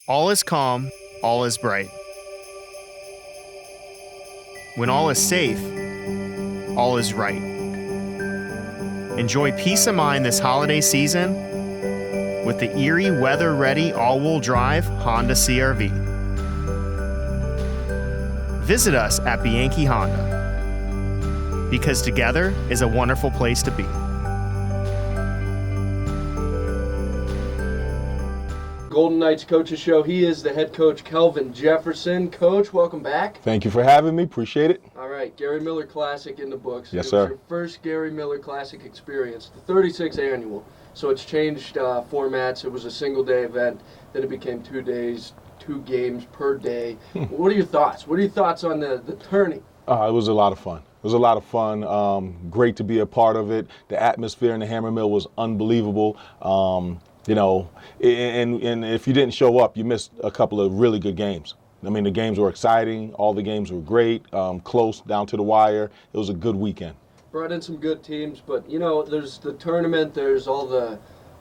All is calm, all is bright. When all is safe, all is right. Enjoy peace of mind this holiday season with the Erie weather-ready all-wheel drive Honda CR-V. Visit us at Bianchi Honda, because together is a wonderful place to be. Golden Knights Coaches Show. He is the head coach, Kelvin Jefferson. Coach, welcome back. Thank you for having me. Appreciate it. All right, Gary Miller Classic in the books. Yes, it sir. was your first Gary Miller Classic experience, the 36th annual. So it's changed formats. It was a single-day event. Then it became 2 days, 2 games per day. What are your thoughts? What are your thoughts on the tourney? It was a lot of fun. It was a lot of fun. Great to be a part of it. The atmosphere in the Hammer Mill was unbelievable. You know, and if you didn't show up, you missed a couple of really good games. I mean, the games were exciting. All the games were great, close, down to the wire. It was a good weekend. Brought in some good teams, but, you know, there's the tournament, there's all the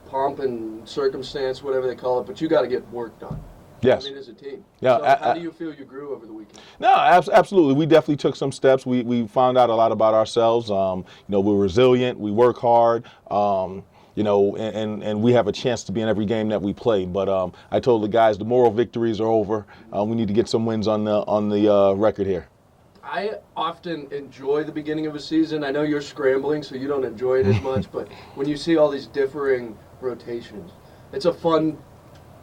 pomp and circumstance, whatever they call it, but you got to get work done. Yes. I mean, as a team. Yeah. So how do you feel you grew over the weekend? No, absolutely. We definitely took some steps. We found out a lot about ourselves. You know, we're resilient. We work hard. You know, and we have a chance to be in every game that we play. But I told the guys the moral victories are over. We need to get some wins on the record here. I often enjoy the beginning of a season. I know you're scrambling, so you don't enjoy it as much. But when you see all these differing rotations, it's a fun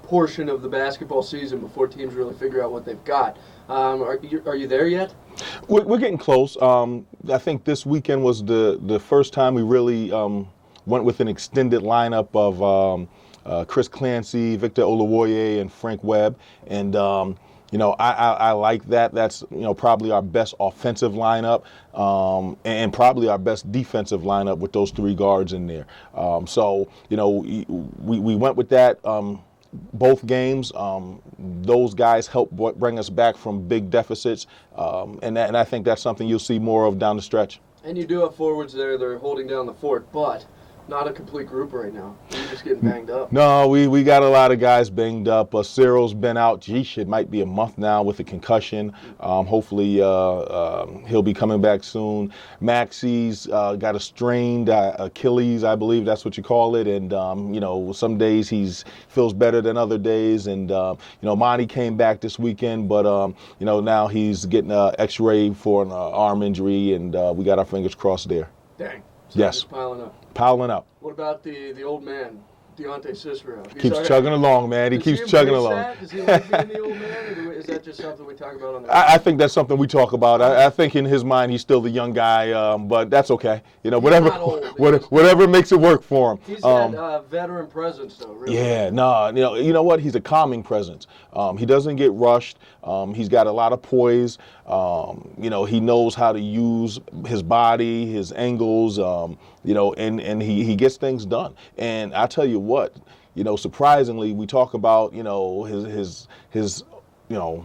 portion of the basketball season before teams really figure out what they've got. Are you there yet? We're getting close. I think this weekend was the first time we really went with an extended lineup of Chris Clancy, Victor Olawoye, and Frank Webb. And, you know, I like that. That's, you know, probably our best offensive lineup and probably our best defensive lineup with those 3 guards in there. So, you know, we went with that. Both games, those guys helped bring us back from big deficits. And I think that's something you'll see more of down the stretch. And you do have forwards there that are holding down the fort, but not a complete group right now. You're just getting banged up. No, we got a lot of guys banged up. Cyril's been out. It might be a month now with a concussion. Hopefully he'll be coming back soon. Maxie's got a strained Achilles, I believe that's what you call it. And, you know, some days he feels better than other days. And, you know, Monty came back this weekend, but, you know, now he's getting an x-ray for an arm injury, and we got our fingers crossed there. Dang. So Yes. just piling up. Piling up. What about the old man, Deontay Cicero? Keeps chugging along, man. He keeps chugging along. Does he like being the old man, or is that just something we talk about on the I think that's something we talk about. I think in his mind he's still the young guy, but that's okay. You know, whatever makes it work for him. He's that veteran presence, though. Really. Yeah, no, you know what? He's a calming presence. He doesn't get rushed. He's got a lot of poise. You know, he knows how to use his body, his angles. You know, and he gets things done. And I tell you what, you know, surprisingly, we talk about, you know, his you know,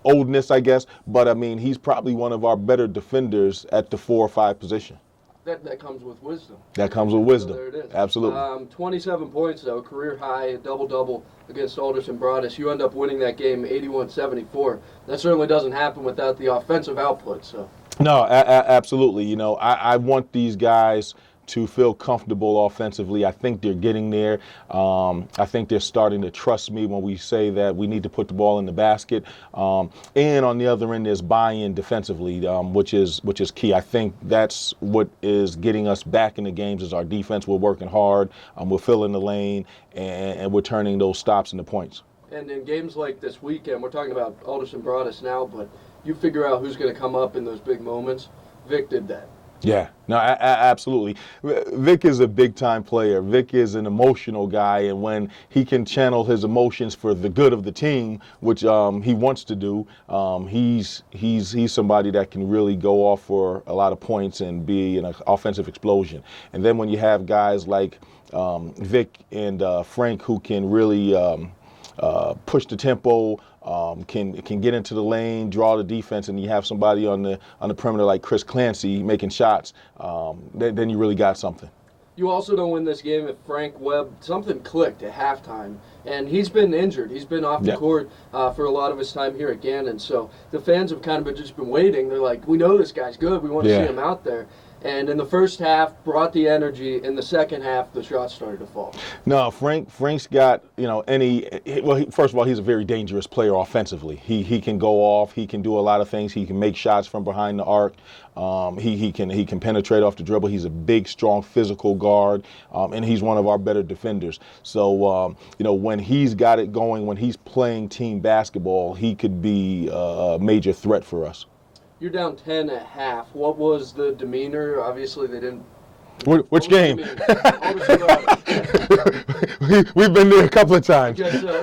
oldness, I guess, but I mean, he's probably one of our better defenders at the 4 or 5 position. That comes with wisdom. That comes with wisdom. So there it is. Absolutely. 27 points, though, career high, a double-double against Alderson Broadus. You end up winning that game 81-74. That certainly doesn't happen without the offensive output. So. No, absolutely. You know, I want these guys to feel comfortable offensively. I think they're getting there. I think they're starting to trust me when we say that we need to put the ball in the basket. And on the other end, there's buy-in defensively, which is key. I think that's what is getting us back in the games is our defense. We're working hard. We're filling the lane, and we're turning those stops into points. And in games like this weekend, we're talking about Alderson Broadus now, but you figure out who's going to come up in those big moments. Vic did that. Yeah, no, absolutely. Vic is a big-time player. Vic is an emotional guy, and when he can channel his emotions for the good of the team, which he wants to do, he's somebody that can really go off for a lot of points and be an offensive explosion. And then when you have guys like Vic and Frank who can really push the tempo, can get into the lane, draw the defense, and you have somebody on the perimeter like Chris Clancy making shots, then you really got something. You also don't win this game if Frank Webb, something clicked at halftime. And he's been injured. He's been off the court for a lot of his time here at Gannon. So the fans have kind of just been waiting. They're like, we know this guy's good. We want to see him out there. And in the first half, brought the energy. In the second half, the shots started to fall. No, Frank's got, first of all, he's a very dangerous player offensively. He can go off. He can do a lot of things. He can make shots from behind the arc. He can penetrate off the dribble. He's a big, strong, physical guard, and he's one of our better defenders. So, when he's got it going, when he's playing team basketball, he could be a major threat for us. You're down 10 at half. What was the demeanor? Obviously, they didn't. Which game? We've been there a couple of times. I guess so,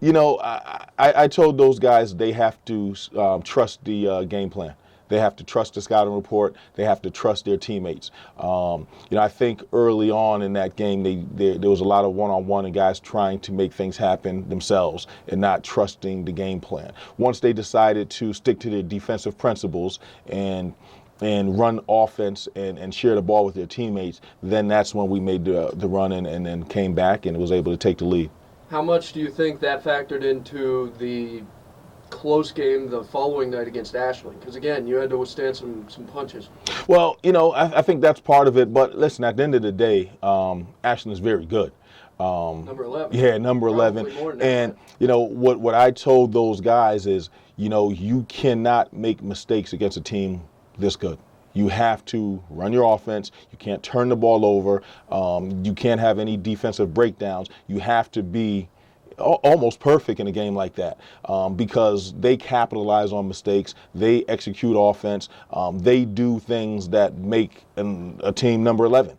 yeah. I told those guys they have to trust the game plan. They have to trust the scouting report. They have to trust their teammates. I think early on in that game, there was a lot of one-on-one and guys trying to make things happen themselves and not trusting the game plan. Once they decided to stick to their defensive principles and run offense and share the ball with their teammates, then that's when we made the run and then came back and was able to take the lead. How much do you think that factored into the close game the following night against Ashland? Because, again, you had to withstand some punches. Well, I think that's part of it. But, listen, at the end of the day, Ashland is very good. Number 11. Yeah, number 11. And, what I told those guys is, you cannot make mistakes against a team this good. You have to run your offense. You can't turn the ball over. You can't have any defensive breakdowns. You have to be almost perfect in a game like that because they capitalize on mistakes. They execute offense. They do things that make a team number 11.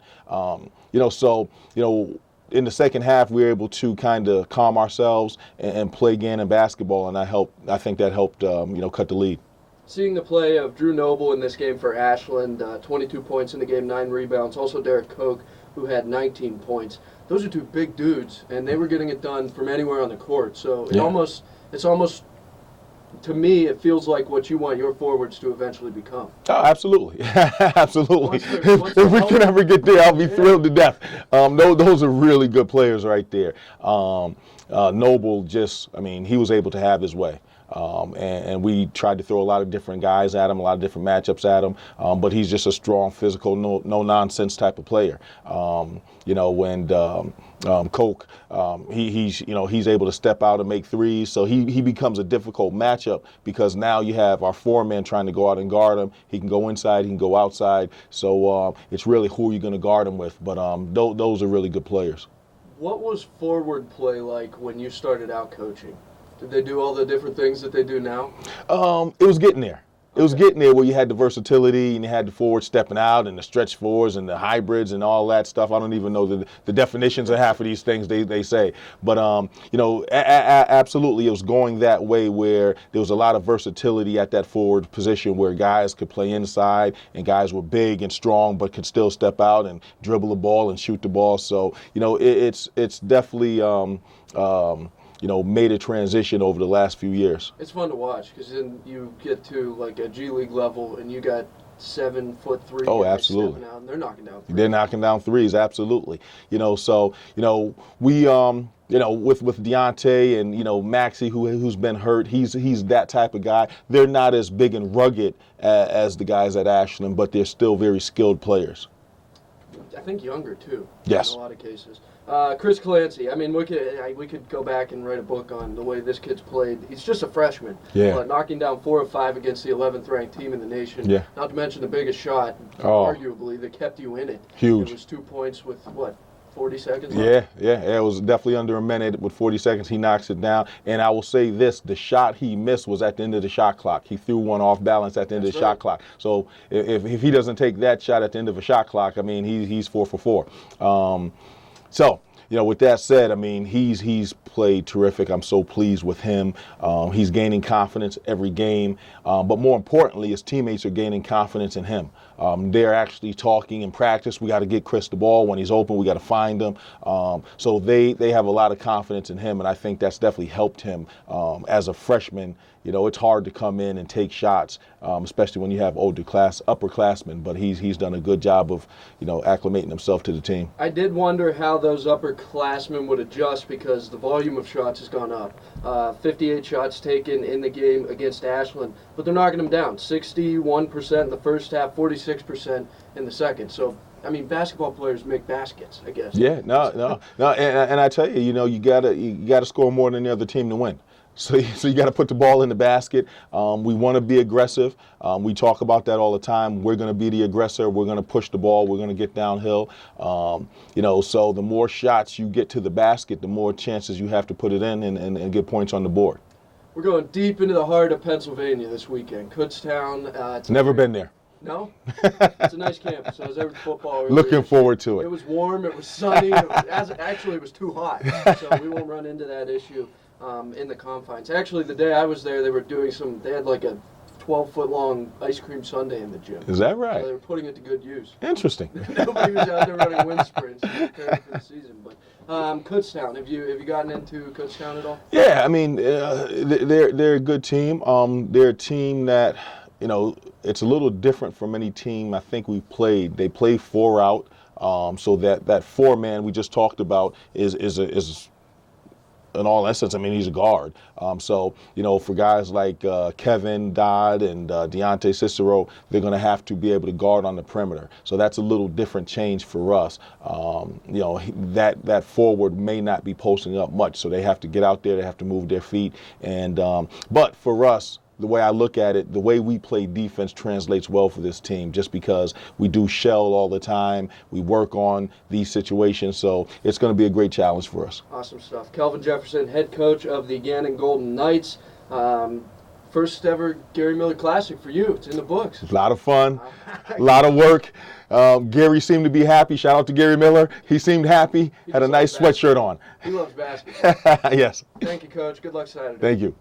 In the second half, we were able to kind of calm ourselves and play Gannon basketball, and I think that helped cut the lead. Seeing the play of Drew Noble in this game for Ashland, 22 points in the game, 9 rebounds. Also Derek Koch, who had 19 points. Those are two big dudes, and they were getting it done from anywhere on the court. So it's almost, to me, it feels like what you want your forwards to eventually become. Oh, absolutely. Absolutely. Once If we can ever get there, I'll be thrilled to death. Those are really good players right there. Noble he was able to have his way. And we tried to throw a lot of different guys at him, a lot of different matchups at him. But he's just a strong, physical, no nonsense type of player. Koch, he's able to step out and make threes. So he becomes a difficult matchup because now you have our 4 men trying to go out and guard him. He can go inside, he can go outside. So it's really who you're going to guard him with. But those are really good players. What was forward play like when you started out coaching? Did they do all the different things that they do now? It was getting there. It was getting there where you had the versatility and you had the forward stepping out and the stretch fours and the hybrids and all that stuff. I don't even know the definitions of half of these things they say. But, absolutely it was going that way where there was a lot of versatility at that forward position where guys could play inside and guys were big and strong but could still step out and dribble the ball and shoot the ball. So, it's definitely made a transition over the last few years. It's fun to watch because then you get to like a G League level and you got 7'3" Oh, guys absolutely. stepping out and they're knocking down threes. They're knocking down threes, absolutely. We with Deontay and Maxey who's been hurt, he's that type of guy. They're not as big and rugged as the guys at Ashland, but they're still very skilled players. I think younger too. Yes. In a lot of cases. Chris Clancy. I mean, we could go back and write a book on the way this kid's played. He's just a freshman. Yeah. Knocking down 4 of 5 against the 11th ranked team in the nation. Yeah. Not to mention the biggest shot, arguably, that kept you in it. Huge. It was 2 points with 40 seconds left? Yeah. It was definitely under a minute with 40 seconds. He knocks it down. And I will say this, the shot he missed was at the end of the shot clock. He threw one off balance at the end of the shot clock. So if he doesn't take that shot at the end of a shot clock, I mean, he's 4 for 4. with that said, I mean, he's played terrific. I'm so pleased with him. He's gaining confidence every game. But more importantly, his teammates are gaining confidence in him. They're actually talking in practice. We got to get Chris the ball when he's open. We got to find him. So they have a lot of confidence in him, and I think that's definitely helped him as a freshman. It's hard to come in and take shots, especially when you have upperclassmen. But he's done a good job of acclimating himself to the team. I did wonder how those upperclassmen would adjust because the volume of shots has gone up. 58 shots taken in the game against Ashland, but they're knocking them down. 61% in the first half, 46% in the second. So, I mean, basketball players make baskets, I guess. Yeah, no, and I tell you, you gotta score more than the other team to win. So you got to put the ball in the basket. We want to be aggressive. We talk about that all the time. We're going to be the aggressor. We're going to push the ball. We're going to get downhill. So the more shots you get to the basket, the more chances you have to put it in and get points on the board. We're going deep into the heart of Pennsylvania this weekend. Kutztown. Never been there. No? It's a nice campus. So I was there with football. Looking forward to it. It was warm. It was sunny. It was too hot. So we won't run into that issue. In the confines. Actually, the day I was there, they had like a 12-foot-long ice cream sundae in the gym. Is that right? So they were putting it to good use. Interesting. Nobody was out there running wind sprints preparing for the season. But Kutztown, have you gotten into Kutztown at all? Yeah, I mean, they're a good team. They're a team that, it's a little different from any team I think we've played. They play 4 out, so that 4-man we just talked about is in all essence, I mean, he's a guard. So, for guys like Kevin Dodd and Deontay Cicero, they're going to have to be able to guard on the perimeter. So that's a little different change for us. That forward may not be posting up much, so they have to get out there. They have to move their feet. And but for us, the way I look at it, the way we play defense translates well for this team just because we do shell all the time. We work on these situations, so it's going to be a great challenge for us. Awesome stuff. Kelvin Jefferson, head coach of the Gannon Golden Knights. First ever Gary Miller Classic for you. It's in the books. A lot of fun, a lot of work. Gary seemed to be happy. Shout out to Gary Miller. He seemed happy, had a nice sweatshirt on. He loves basketball. Yes. Thank you, Coach. Good luck Saturday. Thank you.